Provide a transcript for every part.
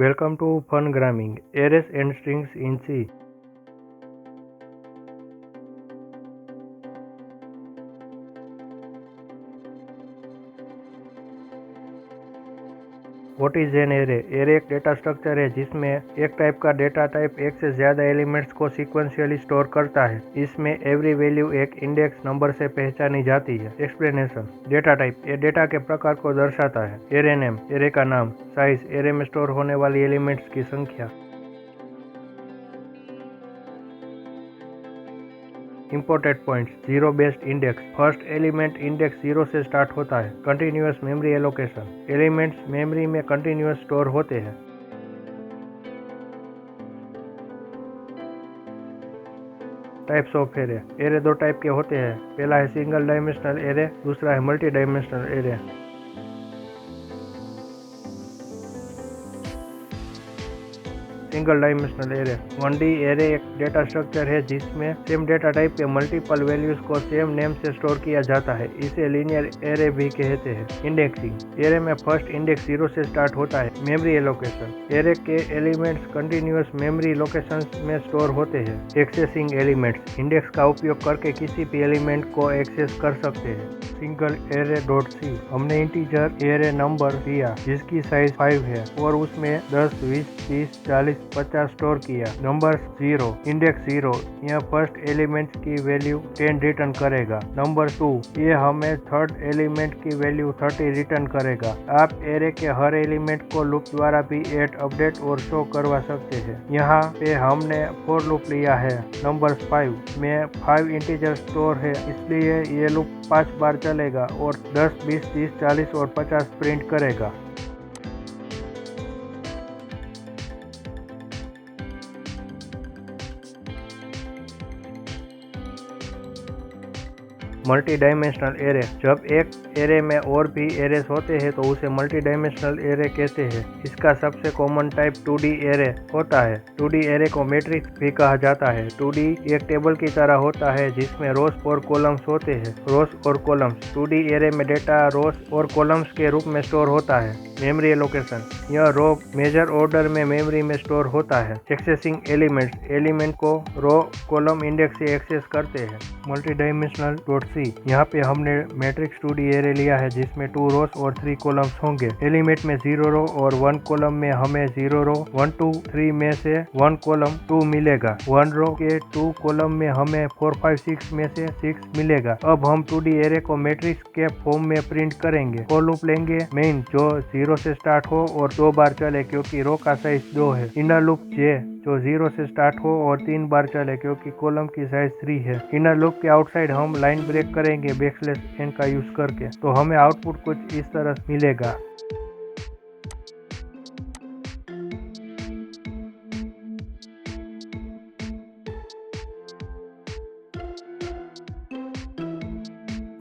Welcome to Fungramming, Arrays and Strings in C. What is an array? Array एक data structure है जिसमें एक type का data type एक से ज़्यादा एलिमेंट्स को सीक्वेंशियली स्टोर करता है। इसमें एवरी वैल्यू एक इंडेक्स नंबर से पहचानी जाती है। एक्सप्लेनेशन। डेटा टाइप ये डेटा के प्रकार को दर्शाता है। एरे नेम एरे का नाम। साइज एरे में स्टोर होने वाली एलिमेंट्स की संख्या। Imported points. Zero based index. First element index 0 से स्टार्ट होता है। Continuous memory allocation. Elements memory में कंटिन्यूअस स्टोर होते हैं। Types of array. एरे दो टाइप के होते हैं। पहला है सिंगल डायमेंशनल एरे, दूसरा है multi dimensional array. Single dimensional array 1D array एक डेटा स्ट्रक्चर है जिसमें सेम डेटा टाइप के मल्टीपल वैल्यूज को सेम नेम से स्टोर किया जाता है। इसे लीनियर एरे भी कहते हैं। इंडेक्सिंग। एरे में फर्स्ट इंडेक्स 0 से स्टार्ट होता है। Memory allocation. एरे के एलिमेंट्स कंटिन्यूअस मेमोरी लोकेशंस में स्टोर होते हैं। Accessing elements. इंडेक्स का उपयोग करके किसी भी एलिमेंट को एक्सेस कर सकते हैं। Single array dot C. हमने इंटीजर एरे नंबर दिया जिसकी साइज 5 है और उसमें 10, 20, 30, 40, 50 स्टोर किया। नंबर 0 इंडेक्स 0 यह फर्स्ट एलिमेंट की वैल्यू 10 रिटर्न करेगा। नंबर 2 ये हमें थर्ड एलिमेंट की वैल्यू 30 रिटर्न करेगा। आप एरे के हर एलिमेंट को लूप द्वारा भी ऐड, अपडेट और शो करवा सकते हैं। यहाँ पे हमने फॉर लूप लिया है। नंबर 5 में 5 इंटीजर स्टोर है इसलिए ये लूप 5 बार चलेगा और 10, 20, 30, 40 और 50 प्रिंट करेगा। Multi dimensional array. जब एक एरे में और भी एरेस होते हैं तो उसे मल्टी डायमेंशनल एरे कहते हैं। इसका सबसे कॉमन टाइप 2D एरे होता है। 2D एरे को मैट्रिक्स भी कहा जाता है। 2D एक टेबल की तरह होता है जिसमें रोस और कॉलम्स होते हैं। रोस और कॉलम्स। 2D एरे में डेटा रोस और कॉलम्स के रूप में स्टोर होता है। Memory allocation. यह रो मेजर ऑर्डर में मेमोरी में स्टोर होता है। Accessing elements. एलिमेंट को रो कॉलम इंडेक्स से एक्सेस करते हैं। Multi dimensional dot C. यहाँ पे हमने मैट्रिक्स 2D एरे लिया है जिसमें 2 रोस और 3 कॉलम्स होंगे। एलिमेंट में 0 रो और 1 कॉलम में हमें 0 रो 1, 2, 3 में से 1 कॉलम 2 मिलेगा। 1 रो के 2 कॉलम में हमें 4, 5, 6 में से 6 मिलेगा। अब हम 2D एरे को मैट्रिक्स के फॉर्म में प्रिंट करेंगे। फॉर लूप लेंगे मेन जो 0 से स्टार्ट हो और 2 बार चले क्योंकि रो का साइज 2 है। इनर लूप जे जो 0 से स्टार्ट हो और 3 बार चले क्योंकि कॉलम की साइज 3 है। इनर लूप के आउटसाइड हम लाइन ब्रेक करेंगे बैकस्लैश n का यूज करके, तो हमें आउटपुट कुछ इस तरह मिलेगा।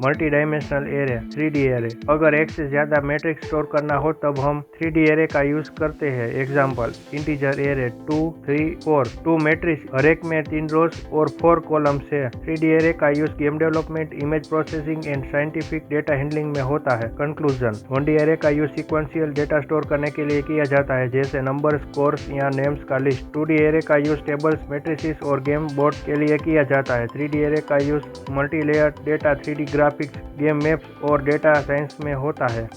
Multi dimensional array 3D array. अगर एक से ज्यादा मैट्रिक्स स्टोर करना हो तब हम 3D एरे का यूज करते हैं। Example integer array 2, 3, 4। 2 मैट्रिक्स हर एक में 3 रोज और 4 कॉलम्स है। 3D एरे का use game development, image processing and scientific data handling में होता है। कंक्लूजन। 1D एरे का यूज सिक्वेंशियल डेटा स्टोर करने के लिए किया जाता है जैसे नंबर्स, कोर्स या नेम्स का लिस्ट। 2D एरे का यूज टेबल्स, मैट्रिसेस और गेम बोर्ड के लिए किया जाता है। 3D एरे का use multi layer data, 3D graphics, game maps और डेटा साइंस में होता है।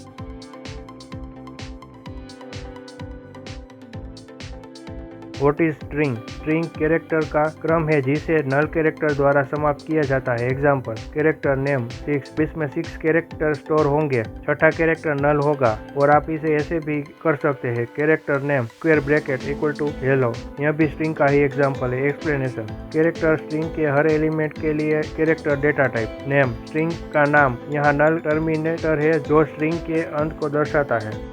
What is string? String character का क्रम है जिसे नल कैरेक्टर द्वारा समाप्त किया जाता है। एग्जांपल कैरेक्टर नेम 6, इसमें 6 कैरेक्टर स्टोर होंगे। छठा कैरेक्टर नल होगा और आप इसे ऐसे भी कर सकते हैं। Character name square bracket equal to hello. यह भी स्ट्रिंग का ही एग्जांपल है। एक्सप्लेनेशन। कैरेक्टर स्ट्रिंग के हर एलिमेंट के लिए character data type. Name string का नाम। यहाँ नल टर्मिनेटर है जो स्ट्रिंग के अंत को दर्शाता है।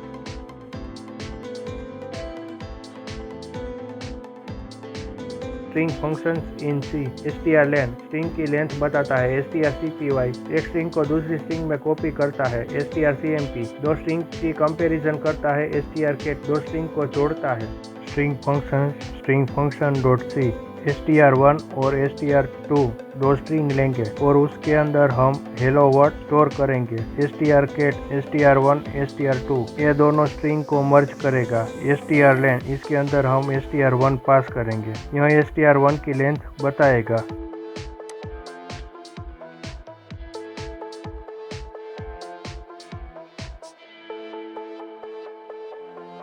String functions in C. strlen स्ट्रिंग की लेंथ बताता है। strcpy एक स्ट्रिंग को दूसरी स्ट्रिंग में कॉपी करता है। strcmp दो स्ट्रिंग की कंपैरिजन करता है। strcat दो स्ट्रिंग को जोड़ता है। String function dot C str1 और str2 दो स्ट्रिंग लेंगे और उसके अंदर हम हेलो वर्ड स्टोर करेंगे। strcat str1 str2 ये दोनों स्ट्रिंग को मर्ज करेगा। strlen इसके अंदर हम str1 पास करेंगे। यह str1 की लेंथ बताएगा।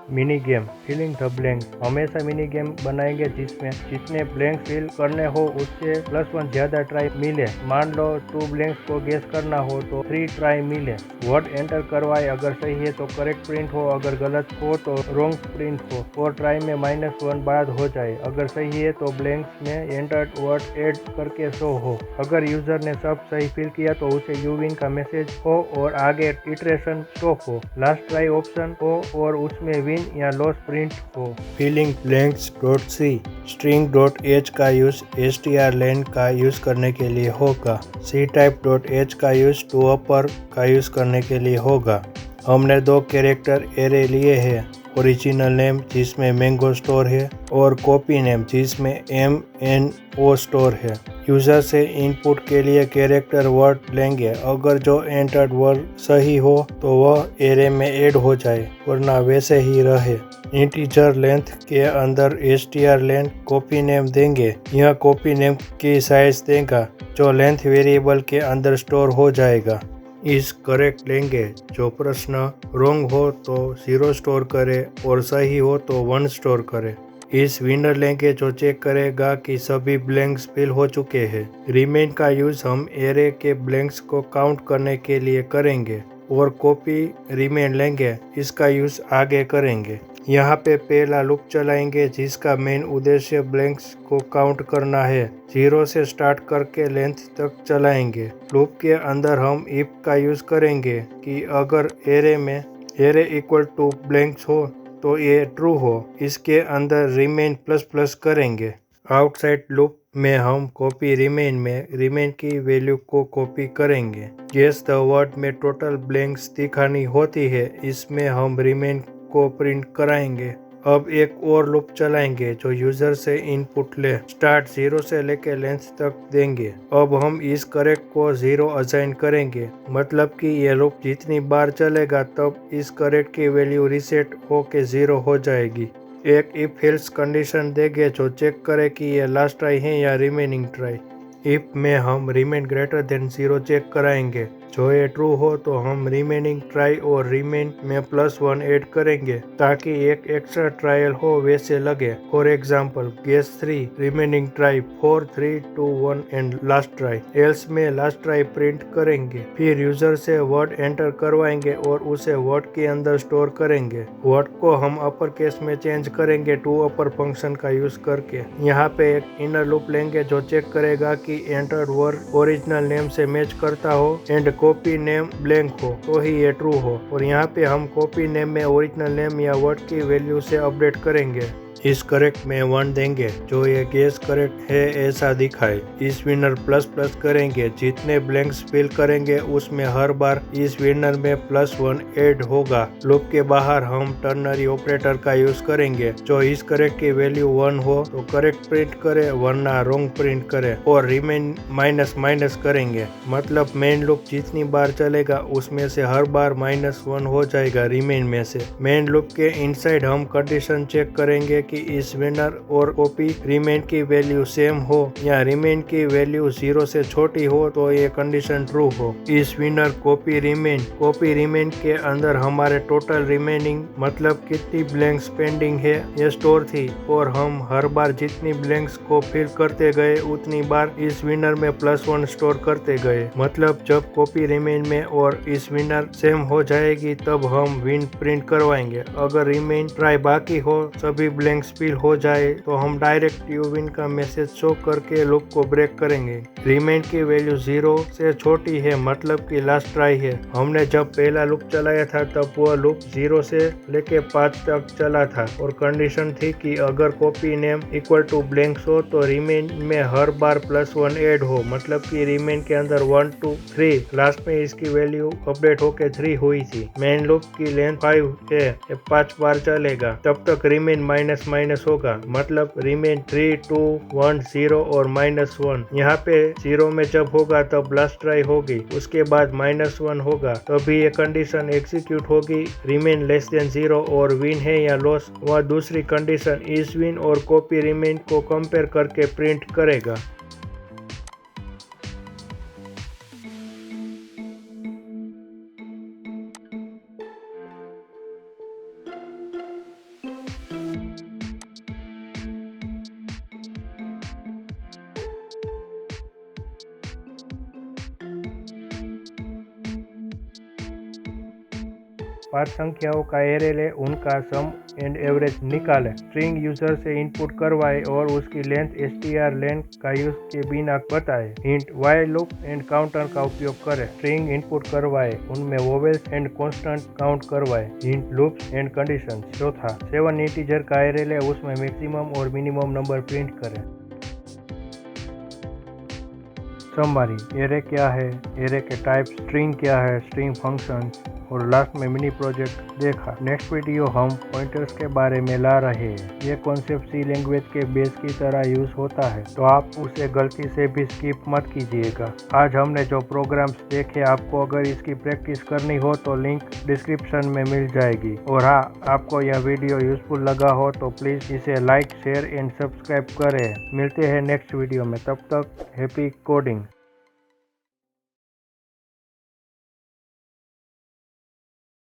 Mini game filling the blank. हमेशा मिनी गेम बनाएंगे जिसमें जितने ब्लैंक फिल करने हो उससे +1 ज्यादा ट्राई मिले। मान लो 2 ब्लैंक्स को गेस करना हो तो 3 ट्राई मिले। वर्ड एंटर करवाए, अगर सही है तो करेक्ट प्रिंट हो, अगर गलत हो तो रॉन्ग प्रिंट हो। और ट्राई में -1 बाद हो जाए। अगर सही है तो ब्लैंक्स में एंटर्ड वर्ड ऐड करके शो हो। अगर यूजर ने सब सही फिल किया तो उसे यू विन का मैसेज हो और आगे इटरेशन स्टॉप हो। लास्ट ट्राई ऑप्शन हो और उसमें विन या लॉस प्रिंट हो। फिलिंग ब्लैंक्स.c string.h का यूज strlen का यूज करने के लिए होगा। ctype.h का यूज toUpper का यूज करने के लिए होगा। हमने 2 कैरेक्टर एरे लिए हैं, ओरिजिनल नेम जिसमें मैंगो स्टोर है और कॉपी नेम जिसमें MNO स्टोर है। यूजर से इनपुट के लिए कैरेक्टर वर्ड लेंगे। अगर जो एंटर्ड वर्ड सही हो तो वह एरे में ऐड हो जाए, वरना वैसे ही रहे। इंटीजर लेंथ के अंदर strlen कॉपी नेम देंगे। यह कॉपी नेम की साइज देगा जो लेंथ वेरिएबल के अंदर स्टोर हो जाएगा। इस करेक्ट लेंगे। जो प्रश्न रॉन्ग हो तो 0 स्टोर करे और सही हो तो 1 स्टोर करे। इस विनर लेंगे जो चेक करेगा कि सभी ब्लैंक्स फिल हो चुके हैं। रिमेन का यूज हम एरे के ब्लैंक्स को काउंट करने के लिए करेंगे और कॉपी रिमेन लेंगे, इसका यूज आगे करेंगे। यहाँ पे पहला लूप चलाएंगे जिसका मेन उद्देश्य ब्लैंक्स को काउंट करना है। 0 से स्टार्ट करके लेंथ तक चलाएंगे। लूप के अंदर हम इफ का यूज करेंगे कि अगर एरे इक्वल टू ब्लैंक्स हो तो ये ट्रू हो। इसके अंदर रिमेन ++ करेंगे। आउटसाइड लूप में हम कॉपी रिमेन में रिमेन की वैल्यू को कॉपी करेंगे। गेस द वर्ड में टोटल ब्लैंक्स दिखानी होती है, इसमें हम रिमेन को प्रिंट कराएंगे। अब एक और लूप चलाएंगे जो यूजर से इनपुट ले। स्टार्ट 0 से लेके लेंथ तक देंगे। अब हम इस करेक्ट को 0 असाइन करेंगे, मतलब कि ये लूप जितनी बार चलेगा तब इस करेक्ट की वैल्यू रीसेट होके 0 हो जाएगी। एक इफ एल्स कंडीशन देंगे जो चेक करे कि ये लास्ट ट्राई है या रिमेनिंग ट्राई। इफ में हम रिमेन ग्रेटर देन 0 चेक कराएंगे। जो ये ट्रू हो तो हम रिमेनिंग ट्राई और रिमेन में +1 ऐड करेंगे ताकि एक एक्स्ट्रा ट्रायल हो वैसे लगे। For example guess 3 remaining try 4 3 2 1 and last try. Else में लास्ट ट्राई प्रिंट करेंगे। फिर यूजर से वर्ड एंटर करवाएंगे और उसे वर्ड के अंदर स्टोर करेंगे। वर्ड को हम अपर केस में चेंज करेंगे toUpper फंक्शन का यूज करके। यहाँ पे एक इनर लूप लेंगे जो चेक करेगा कि एंटर्ड वर्ड ओरिजिनल नेम से मैच करता हो एंड कॉपी नेम ब्लैंक हो तो ही ये ट्रू हो। और यहाँ पे हम कॉपी नेम में ओरिजिनल नेम या वर्ड की वैल्यू से अपडेट करेंगे। इस करेक्ट में 1 देंगे जो ये गेस करेक्ट है ऐसा दिखाए। इस विनर ++ करेंगे। जितने ब्लैंक्स फिल करेंगे उसमें हर बार इस विनर में +1 ऐड होगा। लूप के बाहर हम टर्नरी ऑपरेटर का यूज करेंगे। जो इस करेक्ट की वैल्यू 1 हो तो करेक्ट प्रिंट करे, वरना रॉन्ग प्रिंट करे। और रिमेन माइनस करेंगे, मतलब मेन लूप जितनी बार चलेगा उसमें से हर बार -1 हो जाएगा रिमेन में से। मेन लूप के इनसाइड हम कंडीशन चेक करेंगे कि इस विनर और कॉपी रिमेन की वैल्यू सेम हो या रिमेन की वैल्यू 0 से छोटी हो तो ये कंडीशन ट्रू हो। इस विनर कॉपी रिमेन के अंदर हमारे टोटल रिमेनिंग मतलब कितनी ब्लैंक्स पेंडिंग है ये स्टोर थी और हम हर बार जितनी ब्लैंक्स को फिल करते गए उतनी बार इस विनर में +1 स्टोर करते गए। मतलब जब कॉपी रिमेन में और इस विनर सेम हो जाएगी तब हम विन प्रिंट करवाएंगे। अगर रिमेन ट्राई बाकी हो, सभी ब्लैंक्स फिल हो जाए तो हम डायरेक्ट यू विन का मैसेज शो करके लूप को ब्रेक करेंगे। रिमेन की वैल्यू 0 से छोटी है, मतलब कि लास्ट ट्राई है। हमने जब पहला लूप चलाया था तब वह लूप 0 से लेके 5 तक चला था और कंडीशन थी कि अगर copy name equal to blanks हो तो रिमेन में हर बार +1 ऐड हो, मतलब कि रिमेन के अंदर 1 2 3 लास्ट में इसकी वैल्यू अपडेट होके 3 हुई थी। मेन लूप की लेंथ 5 है, 5 बार चलेगा, तब तक रिमेन प्लस माइनस होगा, मतलब रिमेन 3, 2, 1, 0 और -1। यहाँ पे 0 में जब होगा तब लास्ट ट्राई होगी, उसके बाद -1 होगा तभी ये कंडीशन एग्जीक्यूट होगी। रिमेन लेस देन 0 और विन है या लॉस, वह दूसरी कंडीशन इज विन और कॉपी रिमेन को कंपेयर करके प्रिंट करेगा। पांच संख्याओं का एरे ले, उनका सम एंड एवरेज निकालें। स्ट्रिंग यूजर से इनपुट करवाए और उसकी लेंथ str लेन का यूज के बिना बताए। Hint while loop and counter का उपयोग करें। स्ट्रिंग इनपुट करवाए, उनमें वोवेल्स एंड कॉन्स्टेंट काउंट करवाए। Hint loops and condition. चौथा 7 इंटीजर का एरे ले, उसमें मैक्सिमम और मिनिमम नंबर प्रिंट करें। समरी, एरे क्या है, एरे के टाइप, स्ट्रिंग क्या है, स्ट्रिंग फंक्शन और लास्ट में मिनी प्रोजेक्ट देखा। नेक्स्ट वीडियो हम पॉइंटर्स के बारे में ला रहे हैं। ये कॉन्सेप्ट सी लैंग्वेज के बेस की तरह यूज होता है, तो आप उसे गलती से भी स्किप मत कीजिएगा। आज हमने जो प्रोग्राम्स देखे, आपको अगर इसकी प्रैक्टिस करनी हो तो लिंक डिस्क्रिप्शन में मिल जाएगी। और हाँ, आपको यह वीडियो यूजफुल लगा हो तो प्लीज इसे लाइक, शेयर एंड सब्सक्राइब करें। मिलते हैं नेक्स्ट वीडियो में, तब तक हैप्पी कोडिंग।